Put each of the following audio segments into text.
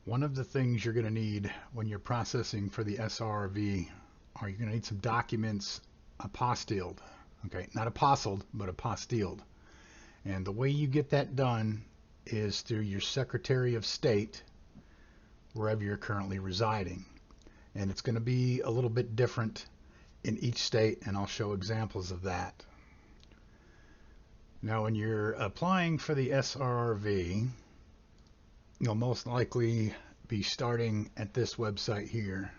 One of the things you're going to need when you're processing for the SRRV are you're going to need some documents apostilled. Okay, not apostilled, but apostilled. And the way you get that done is through your Secretary of State, wherever you're currently residing. And it's going to be a little bit different in each state, and I'll show examples of that. Now, when you're applying for the SRRV, you'll most likely be starting at this website here,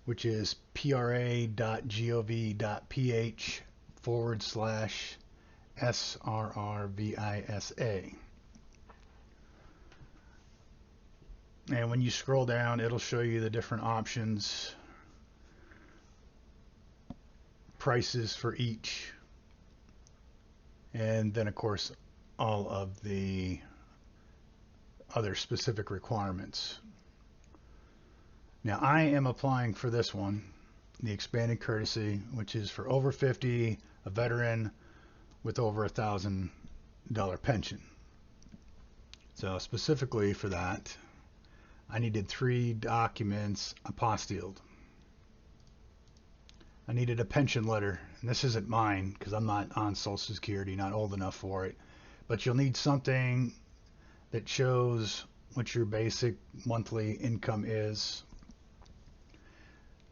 which is pra.gov.ph/SRRVisa. And when you scroll down, it'll show you the different options, prices for each, and then of course all of the other specific requirements. Now I am applying for this one, the expanded courtesy, which is for over 50, a veteran with over $1,000 pension. So specifically for that, I needed 3 documents apostilled. I needed a pension letter, and this isn't mine because I'm not on Social Security, not old enough for it, but you'll need something that shows what your basic monthly income is,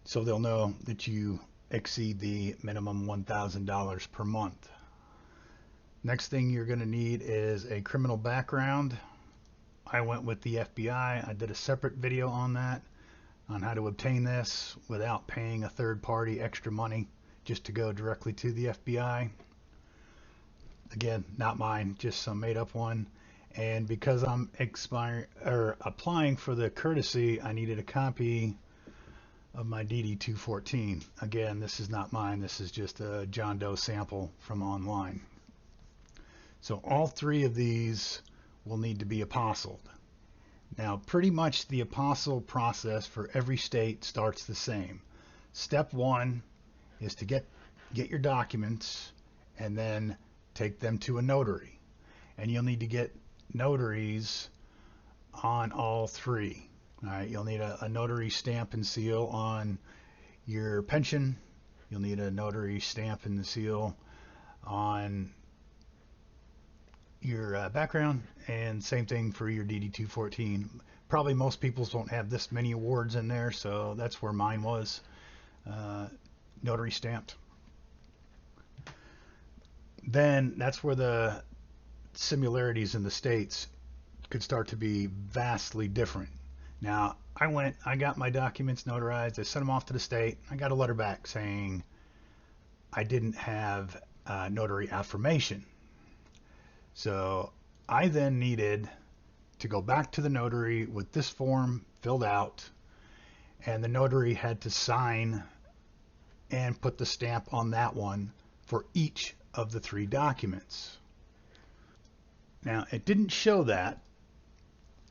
so they'll know that you exceed the minimum $1,000 per month. Next thing you're going to need is a criminal background. I went with the FBI. I did a separate video on that, on how to obtain this without paying a third party extra money, just to go directly to the FBI. Again, not mine, just some made up one. And because I'm applying for the courtesy, I needed a copy of my DD-214. Again, this is not mine. This is just a John Doe sample from online. So all 3 of these will need to be apostilled. Now, pretty much the apostille process for every state starts the same. Step 1 is to get your documents and then take them to a notary. And you'll need to get notaries on all 3. All right, you'll need a notary stamp and seal on your pension. You'll need a notary stamp and seal on your background, and same thing for your DD-214. Probably most people won't have this many awards in there, so that's where mine was, notary stamped. Then that's where the similarities in the states could start to be vastly different. Now, I got my documents notarized, I sent them off to the state, I got a letter back saying I didn't have notary affirmation. So I then needed to go back to the notary with this form filled out, and the notary had to sign and put the stamp on that one for each of the 3 documents. Now, it didn't show that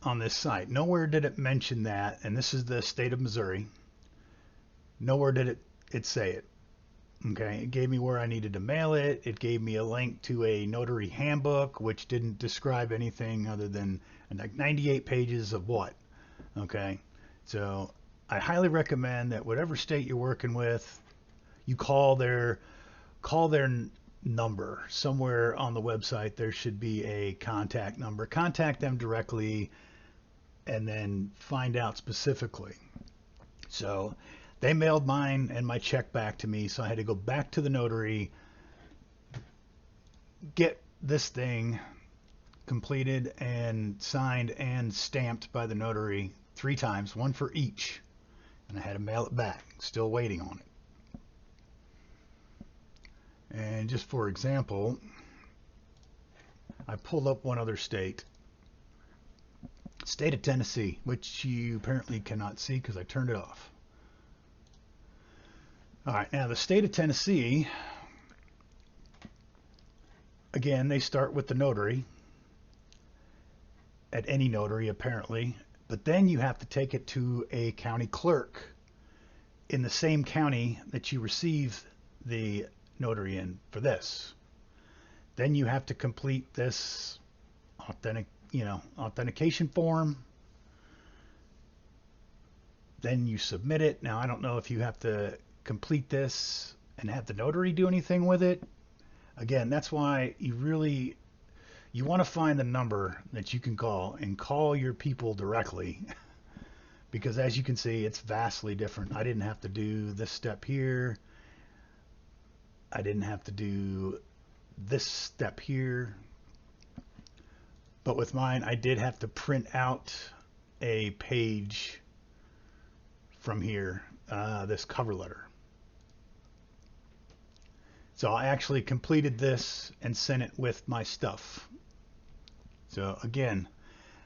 on this site. Nowhere did it mention that, and this is the state of Missouri. Nowhere did it say it. Okay, it gave me where I needed to mail it. It gave me a link to a notary handbook, which didn't describe anything other than like 98 pages of what. Okay, so I highly recommend that whatever state you're working with, you call their number. Somewhere on the website there should be a contact number. Contact them directly and then find out specifically. So they mailed mine and my check back to me, so I had to go back to the notary, get this thing completed and signed and stamped by the notary 3 times, one for each, and I had to mail it back. Still waiting on it. And just for example, I pulled up one other state, state of Tennessee, which you apparently cannot see because I turned it off. All right, now the state of Tennessee, again, they start with the notary, at any notary apparently, but then you have to take it to a county clerk in the same county that you receive the notary in for this. Then you have to complete this authentication form, Then you submit it. Now, I don't know if you have to complete this and have the notary do anything with it. Again, that's why you want to find the number that you can call and call your people directly, because as you can see, it's vastly different. I didn't have to do this step here. I didn't have to do this step here. But with mine, I did have to print out a page from here, this cover letter. So I actually completed this and sent it with my stuff. So again,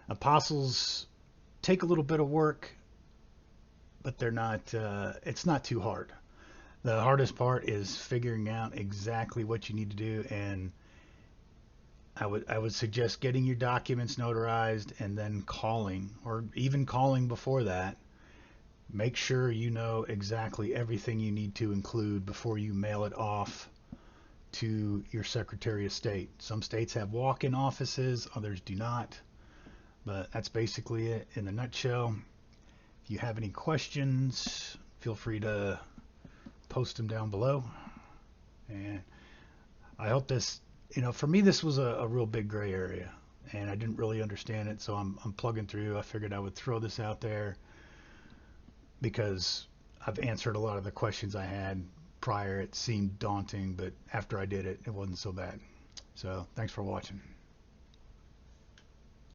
apostles take a little bit of work, but they're not, it's not too hard. The hardest part is figuring out exactly what you need to do, and I would suggest getting your documents notarized and then calling, or even calling before that. Make sure you know exactly everything you need to include before you mail it off to your Secretary of State. Some states have walk-in offices, others do not, but that's basically it in a nutshell. If you have any questions, feel free to post them down below. And I hope this, for me, this was a real big gray area, and I didn't really understand it, so I'm plugging through. I figured I would throw this out there because I've answered a lot of the questions I had prior. It seemed daunting, but after I did it, it wasn't so bad. So thanks for watching.